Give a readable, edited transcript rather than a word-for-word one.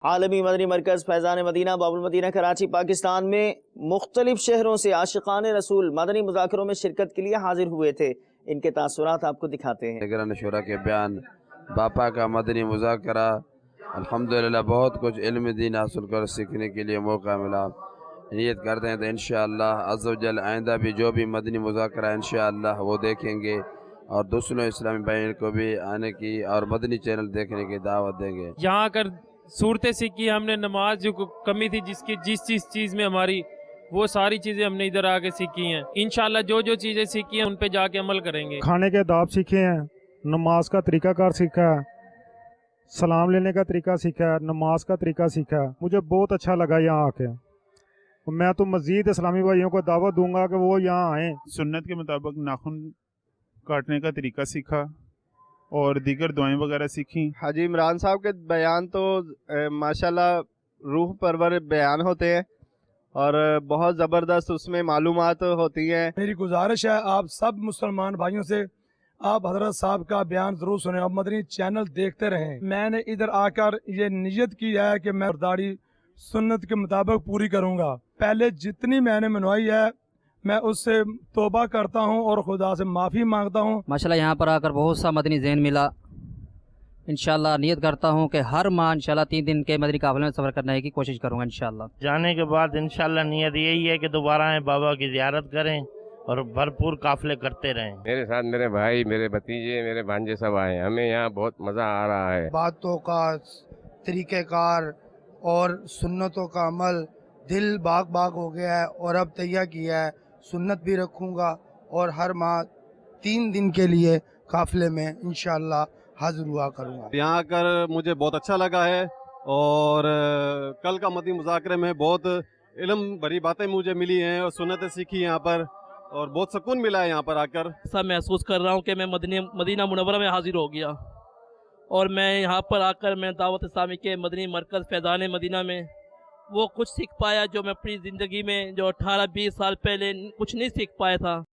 عالمی مدنی مرکز فیضان مدینہ باب المدینہ کراچی پاکستان میں مختلف شہروں سے عاشقان رسول مدنی مذاکروں میں شرکت کے لیے حاضر ہوئے تھے۔ ان کے تاثرات آپ کو دکھاتے ہیں۔ نگران شورا کے بیان، باپا کا مدنی مذاکرہ، الحمدللہ بہت کچھ علم دین حاصل کر سیکھنے کے لیے موقع ملا۔ نیت کرتے ہیں تو انشاءاللہ عز و جل آئندہ بھی جو بھی مدنی مذاکرہ انشاءاللہ وہ دیکھیں گے، اور دوسروں اسلامی بھائیوں کو بھی آنے کی اور مدنی چینل دیکھنے کی دعوت دیں گے۔ یہاں کر صورتیں سیکھی ہم نے، نماز جو کمی تھی جس چیز میں ہماری، وہ ساری چیزیں ہم نے ادھر آ کے سیکھی ہیں۔ انشاءاللہ جو چیزیں سیکھی ہیں ان پہ جا کے عمل کریں گے۔ کھانے کے آداب سیکھے ہیں، نماز کا طریقہ کار سیکھا ہے، سلام لینے کا طریقہ سیکھا ہے، نماز کا طریقہ سیکھا ہے۔ مجھے بہت اچھا لگا یہاں آ کے۔ میں تو مزید اسلامی بھائیوں کو دعوت دوں گا کہ وہ یہاں آئیں۔ سنت کے مطابق ناخن کاٹنے کا طریقہ سیکھا اور دیگر دعائیں وغیرہ سیکھیں۔ حاجی عمران صاحب کے بیان تو ماشاءاللہ روح پرور بیان ہوتے ہیں اور بہت زبردست اس میں معلومات ہوتی ہیں۔ میری گزارش ہے آپ سب مسلمان بھائیوں سے، آپ حضرت صاحب کا بیان ضرور سنیں اور مدنی چینل دیکھتے رہیں۔ میں نے ادھر آ کر یہ نیت کی ہے کہ میں داڑھی سنت کے مطابق پوری کروں گا۔ پہلے جتنی میں نے منوائی ہے میں اس سے توبہ کرتا ہوں اور خدا سے معافی مانگتا ہوں۔ ماشاءاللہ یہاں پر آ کر بہت سا مدنی ذہن ملا۔ انشاءاللہ نیت کرتا ہوں کہ ہر ماہ انشاءاللہ 3 دن کے مدنی قافلے میں سفر کرنے کی کوشش کروں گا انشاءاللہ۔ جانے کے بعد انشاءاللہ نیت یہی ہے کہ دوبارہ آئیں، بابا کی زیارت کریں اور بھرپور قافلے کرتے رہیں۔ میرے ساتھ میرے بھائی، میرے بھتیجے، میرے بھانجے سب آئے ہیں، ہمیں یہاں بہت مزہ آ رہا ہے۔ باتوں کا طریقہ کار اور سنتوں کا عمل دل باغ باغ ہو گیا ہے، اور اب تیار کیا ہے سنت بھی رکھوں گا اور ہر ماہ 3 دن کے لیے قافلے میں انشاءاللہ حاضر ہوا کروں گا۔ یہاں آ کر مجھے بہت اچھا لگا ہے، اور کل کا مدنی مذاکرے میں بہت علم بھری باتیں مجھے ملی ہیں اور سنتیں سیکھی یہاں پر، اور بہت سکون ملا ہے یہاں پر آ کر۔ ایسا محسوس کر رہا ہوں کہ میں مدینہ منورہ میں حاضر ہو گیا، اور میں یہاں پر آ کر میں دعوت اسلامی کے مدنی مرکز فیضان مدینہ میں وہ کچھ سیکھ پایا جو میں اپنی زندگی میں جو 18-20 سال پہلے کچھ نہیں سیکھ پایا تھا۔